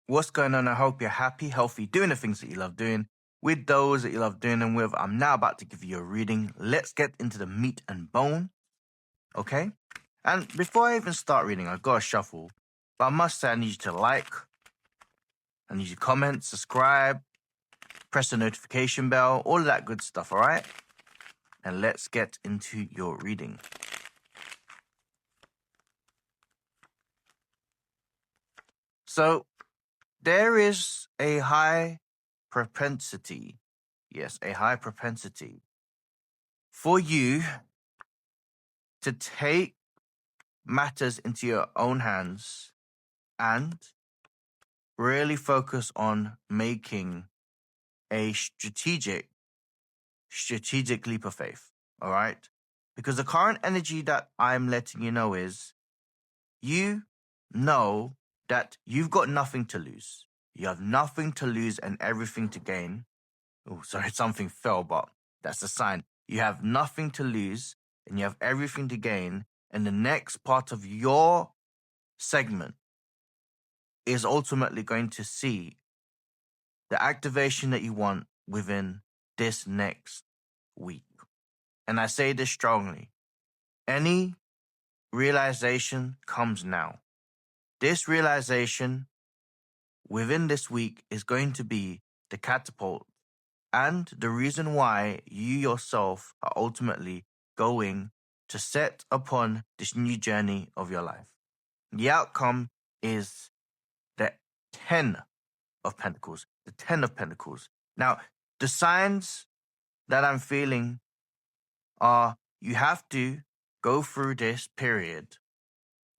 What's going on? I hope you're happy, healthy, doing the things that you love doing, with those that you love doing them with. I'm now about to give you a reading. Let's get into the meat and bone, okay? And before I even start reading, I've got to shuffle. But I must say I need you to like, I need you to comment, subscribe, press the notification bell, all of that good stuff, all right? And let's get into your reading. So, there is a high propensity, yes, a high propensity for you to take matters into your own hands and really focus on making a strategic leap of faith, all right? Because the current energy that I'm letting you know is you know that you've got nothing to lose. You have nothing to lose and everything to gain. Oh, sorry, something fell, but that's a sign. You have nothing to lose and you have everything to gain. And the next part of your segment is ultimately going to see the activation that you want within this next week. And I say this strongly. Any realization comes now. This realization within this week is going to be the catapult and the reason why you yourself are ultimately going to set upon this new journey of your life. The outcome is the 10 of Pentacles, the 10 of Pentacles. Now, the signs that I'm feeling are you have to go through this period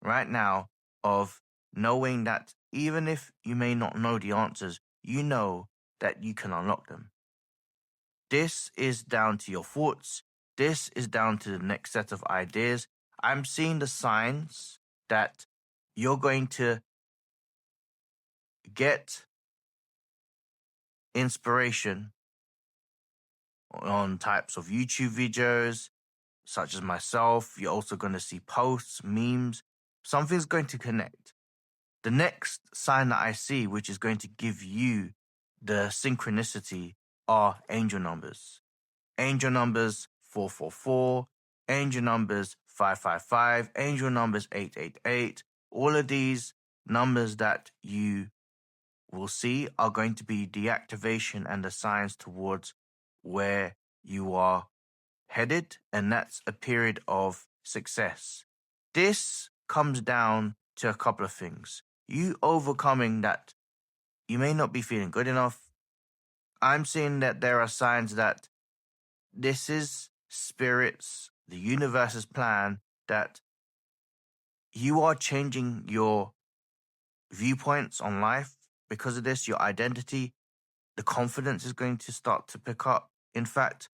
right now of knowing that even if you may not know the answers, you know that you can unlock them. This is down to your thoughts. This is down to the next set of ideas. I'm seeing the signs that you're going to get inspiration on types of YouTube videos, such as myself. You're also going to see posts, memes. Something's going to connect. The next sign that I see, which is going to give you the synchronicity, are angel numbers. Angel numbers 444, angel numbers 555, angel numbers 888. All of these numbers that you will see are going to be the activation and the signs towards where you are headed, and that's a period of success. This comes down to a couple of things. You overcoming that you may not be feeling good enough. I'm seeing that there are signs that this is spirit's, the universe's plan, that you are changing your viewpoints on life. Because of this, your identity, the confidence is going to start to pick up. In fact,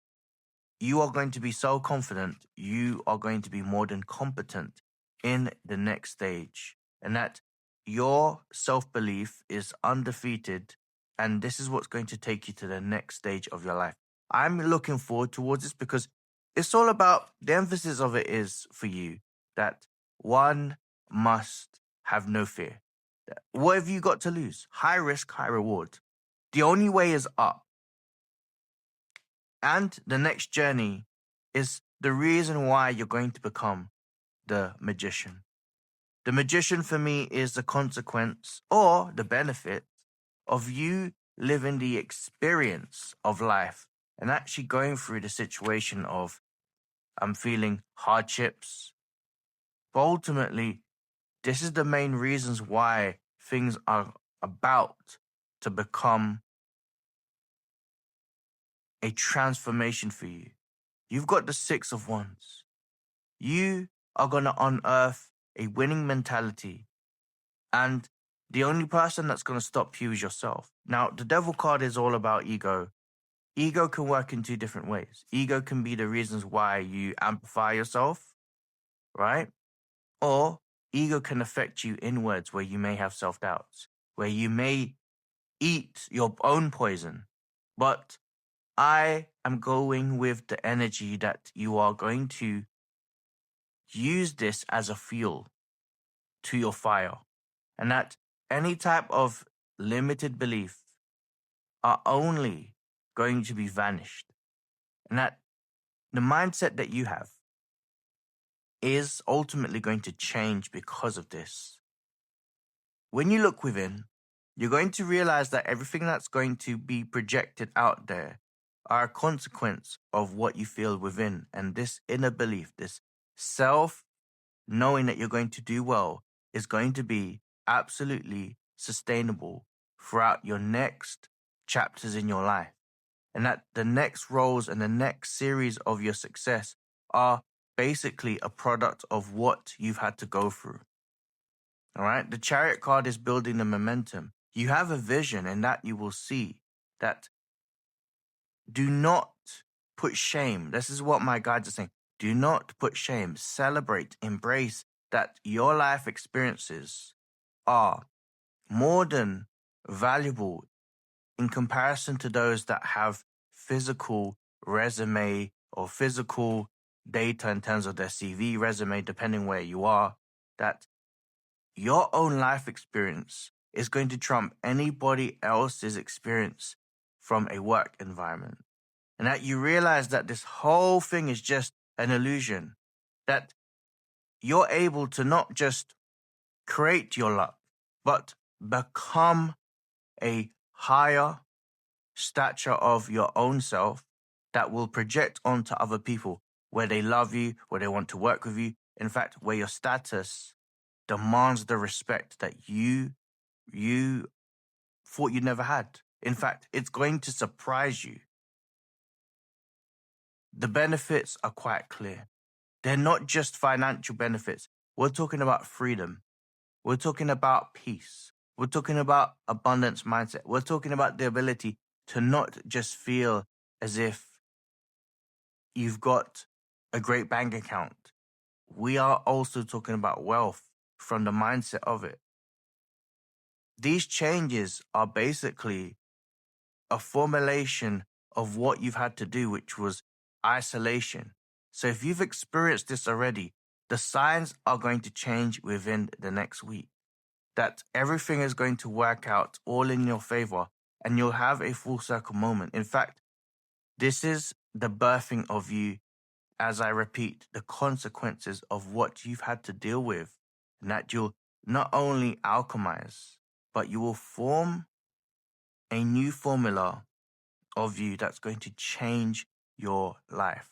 you are going to be so confident, you are going to be more than competent in the next stage. And that your self-belief is undefeated. And this is what's going to take you to the next stage of your life. I'm looking forward towards this because it's all about, the emphasis of it is for you that one must have no fear. What have you got to lose? High risk, high reward. The only way is up. And the next journey is the reason why you're going to become the magician. The magician for me is the consequence or the benefit of you living the experience of life and actually going through the situation of I'm feeling hardships. But ultimately, this is the main reasons why things are about to become a transformation for you. You've got the 6 of Wands. You are going to unearth a winning mentality. And the only person that's going to stop you is yourself. Now, the Devil card is all about ego. Ego can work in 2 different ways. Ego can be the reasons why you amplify yourself, right? Or ego can affect you inwards where you may have self-doubts, where you may eat your own poison. But I am going with the energy that you are going to use this as a fuel to your fire. And that any type of limited belief are only going to be vanished. And that the mindset that you have is ultimately going to change because of this. When you look within, you're going to realize that everything that's going to be projected out there are a consequence of what you feel within. And this inner belief, this self knowing that you're going to do well, is going to be absolutely sustainable throughout your next chapters in your life. And that the next roles and the next series of your success are basically a product of what you've had to go through. All right. The Chariot card is building the momentum. You have a vision, and that you will see that do not put shame. This is what my guides are saying. Do not put shame. Celebrate, embrace that your life experiences are more than valuable in comparison to those that have physical resume or physical data in terms of their CV, resume, depending where you are, that your own life experience is going to trump anybody else's experience from a work environment. And that you realize that this whole thing is just an illusion, that you're able to not just create your luck, but become a higher stature of your own self that will project onto other people where they love you, where they want to work with you. In fact, where your status demands the respect that you thought you never had. In fact, it's going to surprise you. The benefits are quite clear. They're not just financial benefits. We're talking about freedom. We're talking about peace. We're talking about abundance mindset. We're talking about the ability to not just feel as if you've got a great bank account. We are also talking about wealth from the mindset of it. These changes are basically a formulation of what you've had to do, which was isolation. So if you've experienced this already, the signs are going to change within the next week. That everything is going to work out all in your favor and you'll have a full circle moment. In fact, this is the birthing of you, as I repeat, the consequences of what you've had to deal with, and that you'll not only alchemize, but you will form a new formula of you that's going to change your life.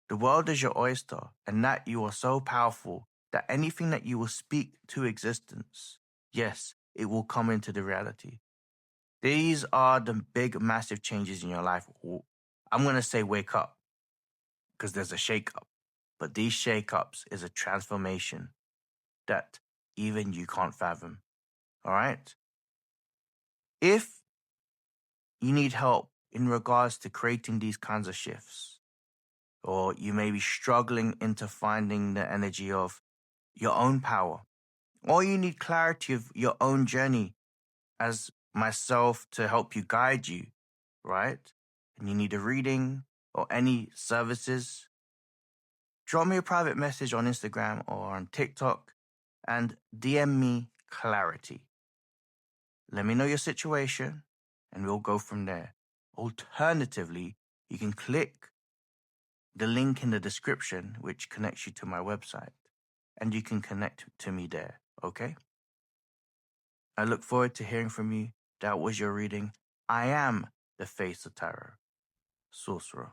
The world is your oyster, and that you are so powerful that anything that you will speak to existence, yes, it will come into the reality. These are the big, massive changes in your life. I'm going to say wake up because there's a shake-up. But these shake-ups is a transformation that even you can't fathom. All right? If you need help in regards to creating these kinds of shifts, or you may be struggling into finding the energy of your own power, or you need clarity of your own journey as myself to help you guide you, right? And you need a reading or any services, drop me a private message on Instagram or on TikTok and DM me clarity. Let me know your situation and we'll go from there. Alternatively, you can click the link in the description which connects you to my website and you can connect to me there, okay? I look forward to hearing from you. That was your reading. I am the Face of Tarot, Sorcerer.